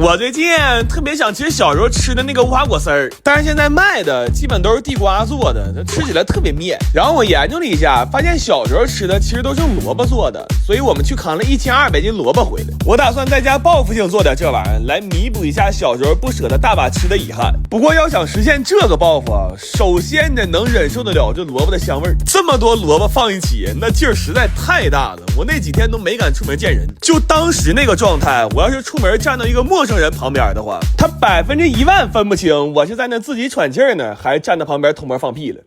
我最近特别想吃小时候吃的那个无花果丝儿，但是现在卖的基本都是地瓜做的，它吃起来特别面。然后我研究了一下，发现小时候吃的其实都是用萝卜做的，所以我们去扛了1200斤萝卜回来。我打算在家报复性做点这玩意儿，来弥补一下小时候不舍得大把吃的遗憾。不过要想实现这个报复啊，首先得能忍受得了这萝卜的香味儿。这么多萝卜放一起，那劲儿实在太大了，我那几天都没敢出门见人。就当时那个状态，我要是出门站到一个陌生人旁边的话，他10000%分不清我是在那自己喘气儿呢，还是站在旁边偷摸放屁了。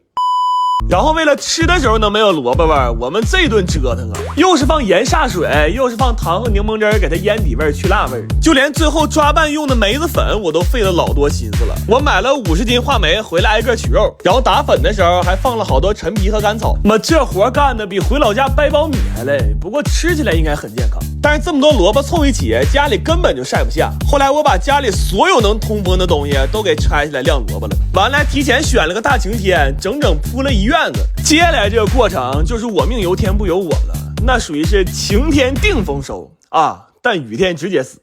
然后为了吃的时候能没有萝卜味儿，我们这顿折腾啊，又是放盐下水，又是放糖和柠檬汁给它腌底味去辣味，就连最后抓拌用的梅子粉我都费了老多心思了。我买了50斤话梅回来挨个取肉，然后打粉的时候还放了好多陈皮和甘草。这活干的比回老家掰苞米还累，不过吃起来应该很健康。但是这么多萝卜凑一起，家里根本就晒不下。后来我把家里所有能通风的东西都给拆下来晾萝卜了，完了提前选了个大晴天，整整铺了一院子。接下来这个过程就是我命由天不由我了，那属于是晴天定丰收啊，但雨天直接死。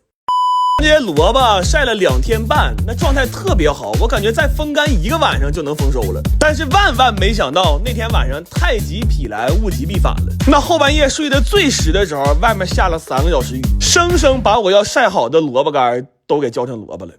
这些萝卜晒了2天半，那状态特别好，我感觉再风干1个晚上就能丰收了。但是万万没想到，那天晚上太极否来，物极必反了。那后半夜睡得最实的时候，外面下了3个小时雨，生生把我要晒好的萝卜干都给浇成萝卜了。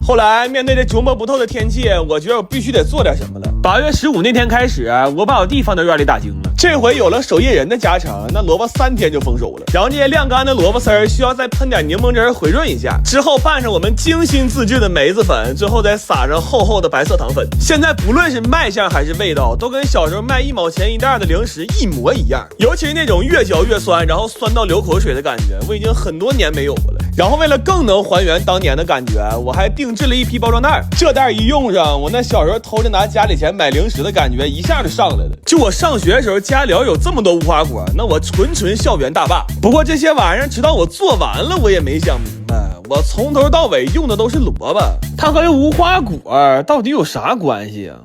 后来面对这琢磨不透的天气，我觉得我必须得做点什么了。8月15那天开始，我把我地放到院里打精了。这回有了守夜人的加成，那萝卜3天就丰收了。然后这些晾干的萝卜丝儿需要再喷点柠檬汁回润一下，之后拌上我们精心自制的梅子粉，最后再撒上厚厚的白色糖粉。现在不论是卖相还是味道，都跟小时候卖1毛钱1袋的零食一模一样。尤其是那种越嚼越酸，然后酸到流口水的感觉，我已经很多年没有过了。然后为了更能还原当年的感觉，我还定制了一批包装袋。这袋一用上，我那小时候偷着拿家里钱买零食的感觉一下就上来了。就我上学的时候家里要有这么多无花果，那我纯校园大霸。不过这些玩意儿直到我做完了，我也没想明白，我从头到尾用的都是萝卜，它和无花果到底有啥关系啊？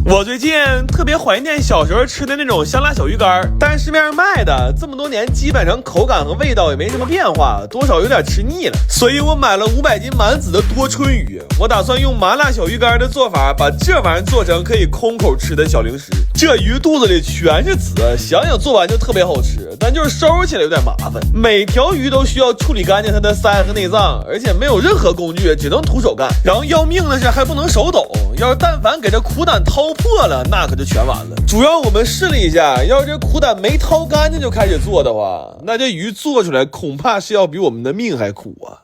我最近特别怀念小时候吃的那种香辣小鱼干，但是市面上卖的这么多年，基本上口感和味道也没什么变化，多少有点吃腻了。所以我买了500斤满籽的多春鱼，我打算用麻辣小鱼干的做法，把这玩意儿做成可以空口吃的小零食。这鱼肚子里全是籽，想想做完就特别好吃，但就是收起来有点麻烦。每条鱼都需要处理干净它的鳃和内脏，而且没有任何工具，只能徒手干。然后要命的是还不能手抖，要是但凡给这苦胆掏破了，那可就全完了。主要我们试了一下，要是这苦胆没掏干净就开始做的话，那这鱼做出来恐怕是要比我们的命还苦啊。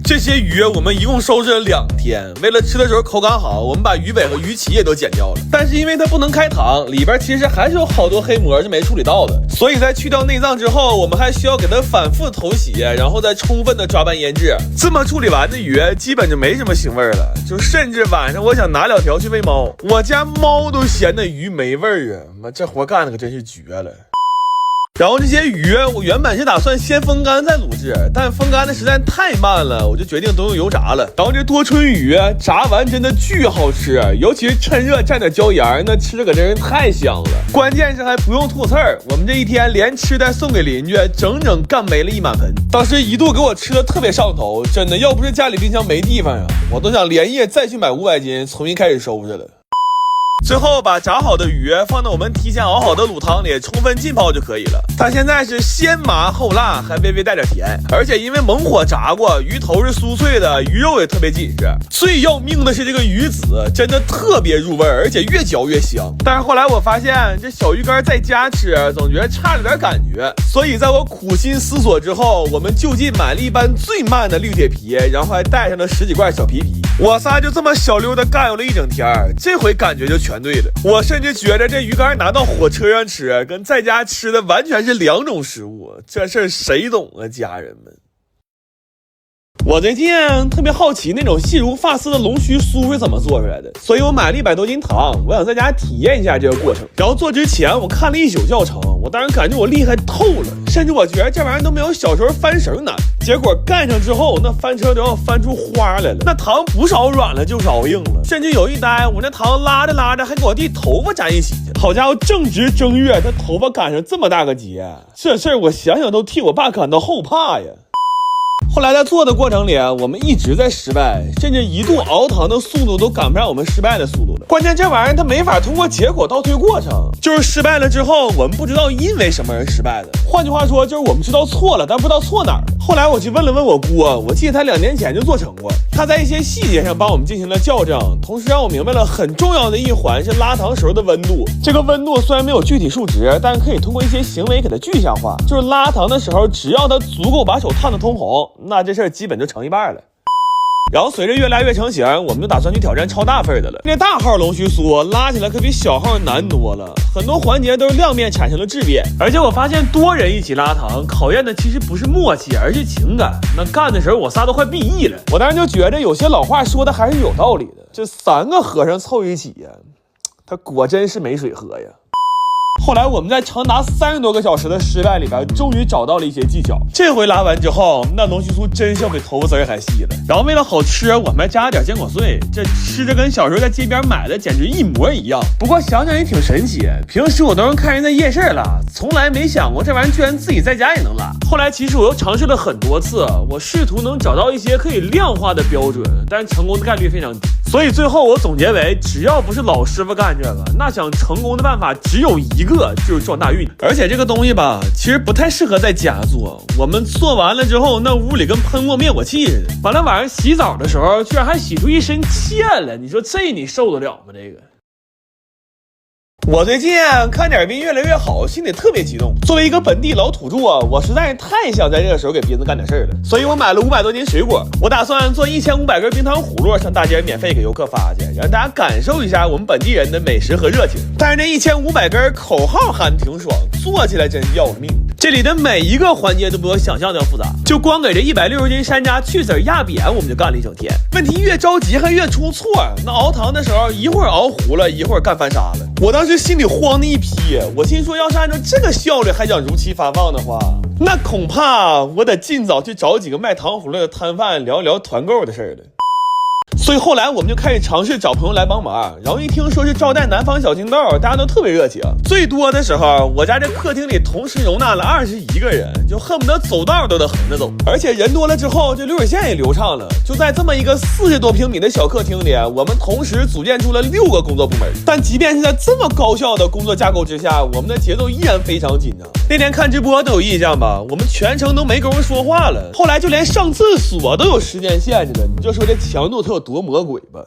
这些鱼我们一共收拾了2天，为了吃的时候口感好，我们把鱼尾和鱼鳍也都剪掉了。但是因为它不能开膛，里边其实还是有好多黑膜是没处理到的，所以在去掉内脏之后，我们还需要给它反复头洗，然后再充分的抓拌腌制。这么处理完的鱼基本就没什么腥味了，就甚至晚上我想拿2条去喂猫，我家猫都嫌那鱼没味儿啊！这活干的可真是绝了。然后这些鱼我原本是打算先风干再卤制，但风干的实在太慢了，我就决定都用油炸了。然后这多春鱼炸完真的巨好吃，尤其是趁热蘸点椒盐，那吃着可真是太香了。关键是还不用吐刺儿，我们这一天连吃带送给邻居，整整干没了1满盆。当时一度给我吃的特别上头，真的要不是家里冰箱没地方呀，我都想连夜再去买500斤重新开始收拾了。最后把炸好的鱼放到我们提前熬好的卤汤里充分浸泡就可以了。它现在是先麻后辣，还微微带点甜，而且因为猛火炸过，鱼头是酥脆的，鱼肉也特别紧实。最要命的是这个鱼籽真的特别入味，而且越嚼越香。但是后来我发现这小鱼干在家吃总觉得差了点感觉，所以在我苦心思索之后，我们就近买了一般最慢的绿铁皮，然后还带上了10几罐小皮皮。我仨就这么小溜的干悠了一整天，这回感觉就全对了。我甚至觉得这鱼干拿到火车上吃跟在家吃的完全是2种食物，这事儿谁懂啊，家人们。我最近特别好奇那种细如发丝的龙须酥是怎么做出来的，所以我买了100多斤糖，我想在家体验一下这个过程。然后做之前我看了1宿教程，我当时感觉我厉害透了，甚至我觉得这玩意儿都没有小时候翻绳难。结果干上之后，那翻车都要翻出花来了，那糖不少软了就少硬了，甚至有一呆我那糖拉着拉着还给我弟头发粘一起去。好家伙，正值正月他头发赶上这么大个结，这事儿我想想都替我爸感到后怕呀。后来在做的过程里，我们一直在失败，甚至一度熬糖的速度都赶不上我们失败的速度了。关键这玩意儿它没法通过结果倒推过程，就是失败了之后，我们不知道因为什么而失败的。换句话说，就是我们知道错了，但不知道错哪儿。后来我去问了问我姑，我记得他2年前就做成过，他在一些细节上帮我们进行了校正，同时让我明白了很重要的一环是拉糖时候的温度。这个温度虽然没有具体数值，但是可以通过一些行为给它具象化，就是拉糖的时候，只要它足够把手烫得通红，那这事儿基本就成一半了。然后随着越来越成型，我们就打算去挑战超大份的了。那大号龙须酥拉起来可比小号难多了，很多环节都是亮面产生了质变。而且我发现多人一起拉糖，考验的其实不是默契，而是情感。那干的时候我仨都快毕业了，我当时就觉得有些老话说的还是有道理的，这3个和尚凑一起呀，他果真是没水喝呀。后来我们在长达30多个小时的失败里边，终于找到了一些技巧。这回拉完之后，那龙须酥真是要比头发丝还细了。然后为了好吃，我们还加了点坚果碎，这吃着跟小时候在街边买的简直一模一样。不过想想也挺神奇，平时我都是看人在夜市拉，从来没想过这玩意儿居然自己在家也能拉。后来其实我又尝试了很多次，我试图能找到一些可以量化的标准，但是成功的概率非常低。所以最后我总结为，只要不是老师傅干这个，那想成功的办法只有一个，就是撞大运。而且这个东西吧，其实不太适合在家做。我们做完了之后，那屋里跟喷过灭火器似的。完了晚上洗澡的时候，居然还洗出一身欠来，你说这你受得了吗？这个。我最近看点兵越来越好，心里特别激动。作为一个本地老土著我实在是太想在这个时候给斌子干点事儿了，所以我买了500多斤水果，我打算做1500根冰糖葫芦上大街免费给游客发去，让大家感受一下我们本地人的美食和热情。但是那1500根口号喊挺爽，做起来真是要了命。这里的每一个环节都比我想象的要复杂，就光给这160斤山楂去籽压扁，我们就干了一整天。问题越着急还越出错，那熬糖的时候一会儿熬糊了，一会儿干翻沙了。我当时心里慌的一批，我心说要是按照这个效率还想如期发放的话，那恐怕我得尽早去找几个卖糖葫芦的摊贩聊一聊团购的事儿了。所以后来我们就开始尝试找朋友来帮忙，然后一听说是招待南方小青豆，大家都特别热情。最多的时候，我家这客厅里同时容纳了21个人，就恨不得走道都得横着走。而且人多了之后，这流水线也流畅了。就在这么一个40多平米的小客厅里，我们同时组建出了6个工作部门。但即便是在这么高效的工作架构之下，我们的节奏依然非常紧张。那天看直播都有印象吧，我们全程都没工夫说话了，后来就连上厕所都有时间限制了，你就说这强度它有多魔鬼吧。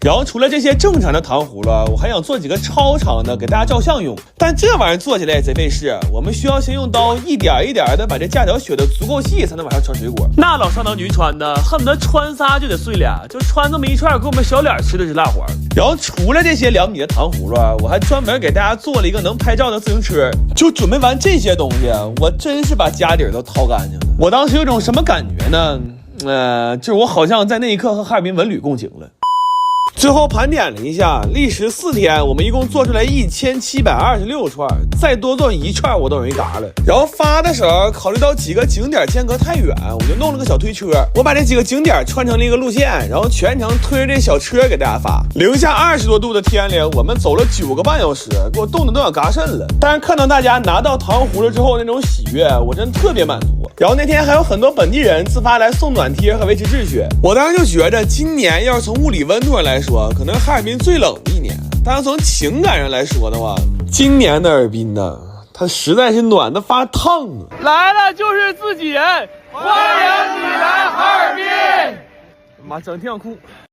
然后除了这些正常的糖葫芦，我还想做几个超长的给大家照相用，但这玩意儿做起来也贼费事。我们需要先用刀一点一点的把这架条削得足够细，才能往上穿水果。那老上糖局穿的恨不得穿仨就得碎俩，就穿这么一串给我们小脸吃的是辣黄。然后除了这些2米的糖葫芦，我还专门给大家做了一个能拍照的自行车。就准备完这些东西，我真是把家底都掏干净了。我当时有种什么感觉呢？就是我好像在那一刻和哈尔滨文旅共情了。最后盘点了一下，历时4天，我们一共做出来1726串，再多做1串我都容易嘎了。然后发的时候，考虑到几个景点间隔太远，我就弄了个小推车，我把这几个景点串成了一个路线，然后全程推着这小车给大家发。零下20多度的天里，我们走了9个半小时，给我冻得都想嘎肾了。但是看到大家拿到糖葫芦之后那种喜悦，我真特别满足。然后那天还有很多本地人自发来送暖贴和维持秩序，我当时就觉着今年要是从物理温度上来说，可能哈尔滨最冷的一年，但是从情感上来说的话，今年的哈尔滨呢，它实在是暖得发烫啊！来了就是自己人，欢迎你来哈尔滨！妈，整挺想哭。